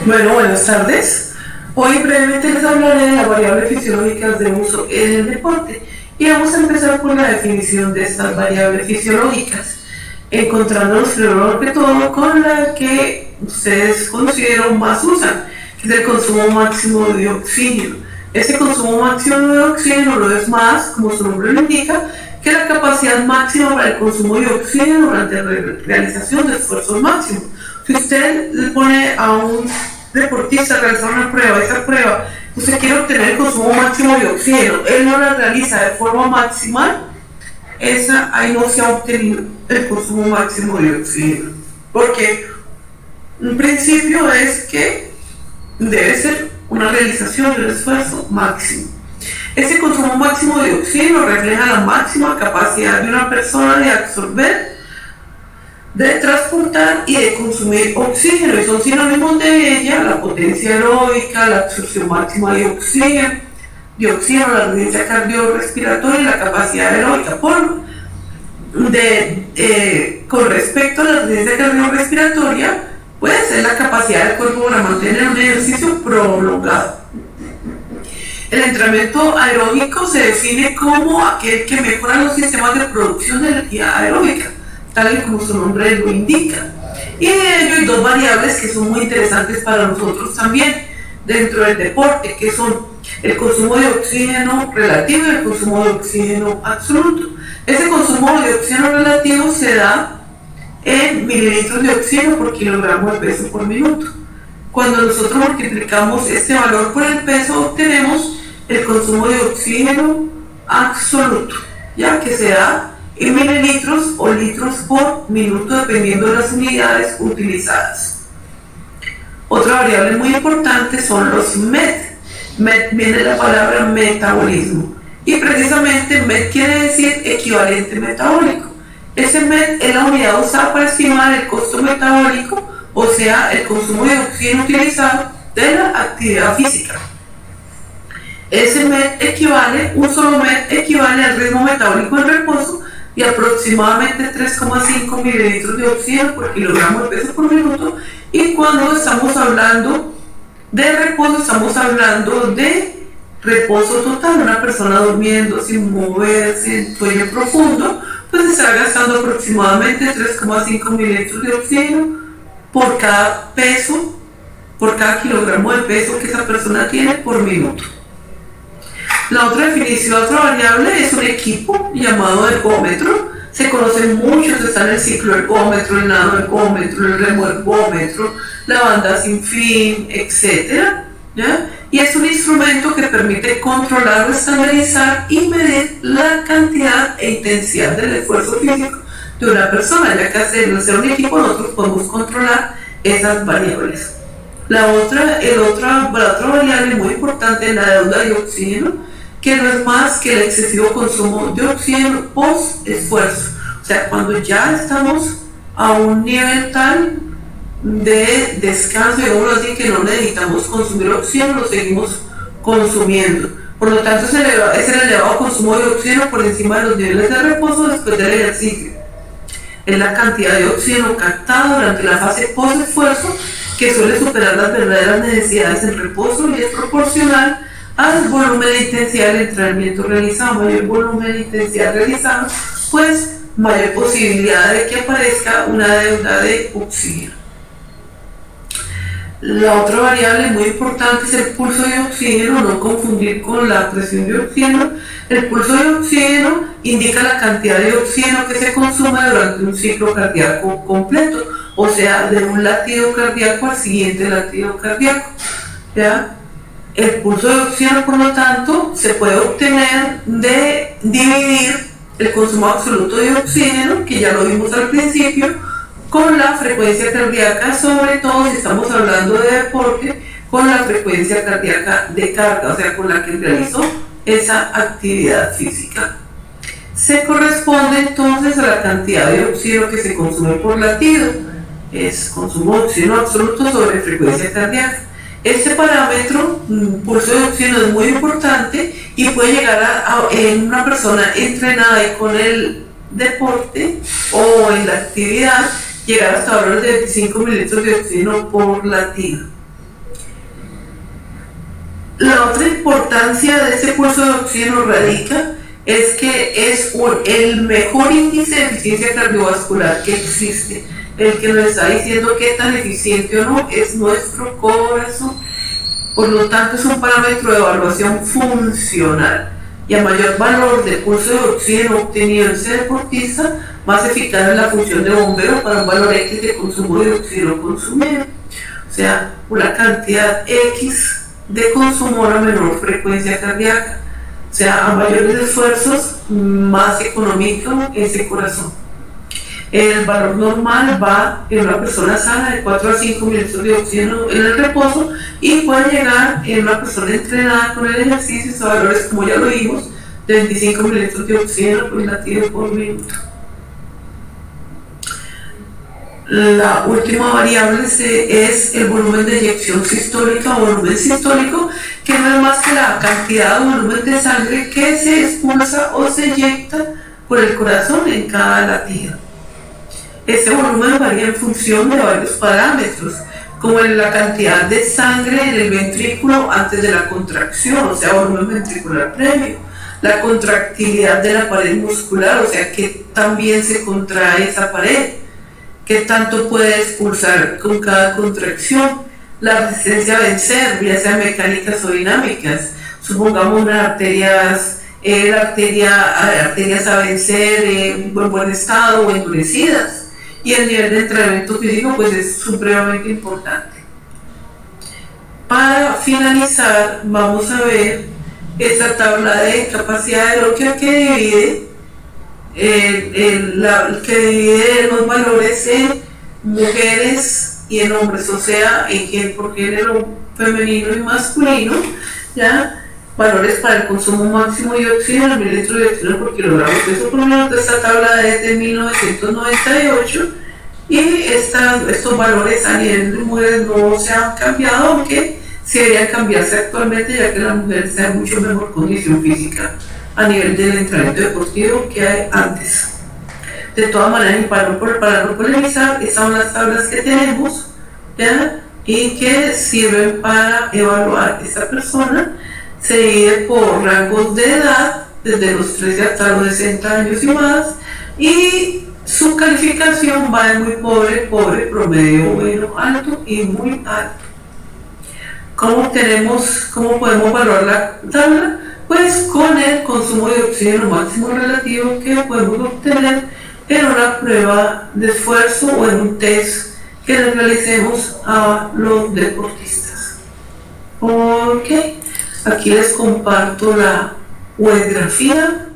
Bueno, buenas tardes. Hoy brevemente les hablaré de las variables fisiológicas de uso en el deporte y vamos a empezar por la definición de estas variables fisiológicas, encontrándonos primero que todo con la que ustedes consideran más usan, que es el consumo máximo de oxígeno. Ese consumo máximo de oxígeno no es más, como su nombre lo indica, que la capacidad máxima para el consumo de oxígeno durante la realización de esfuerzos máximos. Si usted le pone a un deportista a realizar una prueba, esa prueba, usted quiere obtener el consumo máximo de oxígeno, él no la realiza de forma máxima, ahí no se ha obtenido el consumo máximo de oxígeno. Porque un principio es que debe ser una realización del esfuerzo máximo. Ese consumo máximo de oxígeno refleja la máxima capacidad de una persona de absorber, de transportar y de consumir oxígeno, y son sinónimos de ella la potencia aeróbica, la absorción máxima de oxígeno, la resistencia cardiorrespiratoria y la capacidad aeróbica. Con respecto a la resistencia cardiorrespiratoria, puede ser la capacidad del cuerpo para mantener un ejercicio prolongado. El entrenamiento aeróbico se define como aquel que mejora los sistemas de producción de energía aeróbica, tal y como su nombre lo indica. Y de ello hay dos variables que son muy interesantes para nosotros también dentro del deporte, que son el consumo de oxígeno relativo y el consumo de oxígeno absoluto. Ese consumo de oxígeno relativo se da en mililitros de oxígeno por kilogramo de peso por minuto. Cuando nosotros multiplicamos este valor por el peso, obtenemos el consumo de oxígeno absoluto, ya que se da en mililitros o litros por minuto dependiendo de las unidades utilizadas. Otra variable muy importante son los MET. MET viene de la palabra metabolismo y precisamente MET quiere decir equivalente metabólico. Ese MET es la unidad usada para estimar el costo metabólico, o sea, el consumo de oxígeno utilizado de la actividad física. Ese MET un solo MET equivale al ritmo metabólico en reposo y aproximadamente 3,5 mililitros de oxígeno por kilogramo de peso por minuto. Y cuando estamos hablando de reposo, estamos hablando de reposo total. Una persona durmiendo sin moverse, en sueño profundo, pues está gastando aproximadamente 3,5 mililitros de oxígeno por cada kilogramo de peso que esa persona tiene por minuto. La otra definición, otra variable, es un equipo llamado ergómetro. Se conocen muchos, están el ciclo ergómetro, el nano ergómetro, el remo ergómetro, la banda sin fin, etc. ¿Ya? Y es un instrumento que permite controlar o estandarizar y medir la cantidad e intensidad del esfuerzo físico de una persona, ya que al ser un equipo nosotros podemos controlar esas variables. La otra variable muy importante es la deuda de oxígeno, que no es más que el excesivo consumo de oxígeno post esfuerzo. O sea, cuando ya estamos a un nivel tal de descanso, digamos así, que no necesitamos consumir oxígeno, lo seguimos consumiendo. Por lo tanto, es el elevado consumo de oxígeno por encima de los niveles de reposo después del ejercicio. Es la cantidad de oxígeno captada durante la fase post esfuerzo que suele superar las verdaderas necesidades en reposo y es proporcional al volumen de intensidad del entrenamiento realizado. Mayor volumen de intensidad realizado, pues mayor posibilidad de que aparezca una deuda de oxígeno. La otra variable muy importante es el pulso de oxígeno, no confundir con la presión de oxígeno. El pulso de oxígeno indica la cantidad de oxígeno que se consume durante un ciclo cardíaco completo, o sea, de un latido cardíaco al siguiente latido cardíaco. ¿Ya? El pulso de oxígeno, por lo tanto, se puede obtener de dividir el consumo absoluto de oxígeno, que ya lo vimos al principio, con la frecuencia cardíaca, sobre todo si estamos hablando de deporte, con la frecuencia cardíaca de carga, o sea, con la que realizó esa actividad física. Se corresponde entonces a la cantidad de oxígeno que se consume por latido, es consumo de oxígeno absoluto sobre frecuencia cardíaca. Este parámetro, pulso de oxígeno, es muy importante y puede llegar en una persona entrenada y con el deporte o en la actividad, llegar hasta valores de 25 mililitros de oxígeno por latido. La otra importancia de este pulso de oxígeno radica es que es el mejor índice de eficiencia cardiovascular que existe. El que nos está diciendo qué tan eficiente o no es nuestro corazón. Por lo tanto, es un parámetro de evaluación funcional. Y a mayor valor de pulso de oxígeno obtenido en ese deportista, más eficaz es la función de bombeo para un valor X de consumo de oxígeno consumido. O sea, una cantidad X de consumo a una menor frecuencia cardíaca. O sea, a mayores esfuerzos, más económico ese corazón. El valor normal va en una persona sana de 4 a 5 minutos de oxígeno en el reposo y puede llegar en una persona entrenada con el ejercicio a valores, como ya lo vimos, de 25 minutos de oxígeno por latido por minuto. La última variable es el volumen de eyección sistólica o volumen sistólico, que no es más que la cantidad o volumen de sangre que se expulsa o se eyecta por el corazón en cada latido. Ese volumen varía en función de varios parámetros, como la cantidad de sangre en el ventrículo antes de la contracción, o sea, volumen ventricular previo, la contractilidad de la pared muscular, o sea, que también se contrae esa pared, qué tanto puede expulsar con cada contracción, la resistencia a vencer, ya sean mecánicas o dinámicas. Supongamos unas arterias, arterias a vencer en buen estado o endurecidas. Y el nivel de entrenamiento físico pues es supremamente importante. Para finalizar, vamos a ver esta tabla de capacidad aeróbica que divide los valores en mujeres y en hombres, o sea, por género femenino y masculino, ¿ya? Valores para el consumo máximo de oxígeno, el mililitro de oxígeno por kilogramo de peso por minuto. Esta tabla es de 1998 y estos valores a nivel de mujeres no se han cambiado, aunque sí deberían cambiarse actualmente, ya que la mujer está en mucho mejor condición física a nivel del entrenamiento deportivo que hay antes. De todas maneras, para no polemizar, estas son las tablas que tenemos, ¿ya? Y que sirven para evaluar esta persona. Se divide por rangos de edad, desde los 13 hasta los 60 años y más, y su calificación va de muy pobre, promedio, bueno, alto y muy alto. ¿Cómo podemos evaluar la tabla? Pues con el consumo de oxígeno máximo relativo que podemos obtener en una prueba de esfuerzo o en un test que le realicemos a los deportistas. Ok. Aquí les comparto la web grafía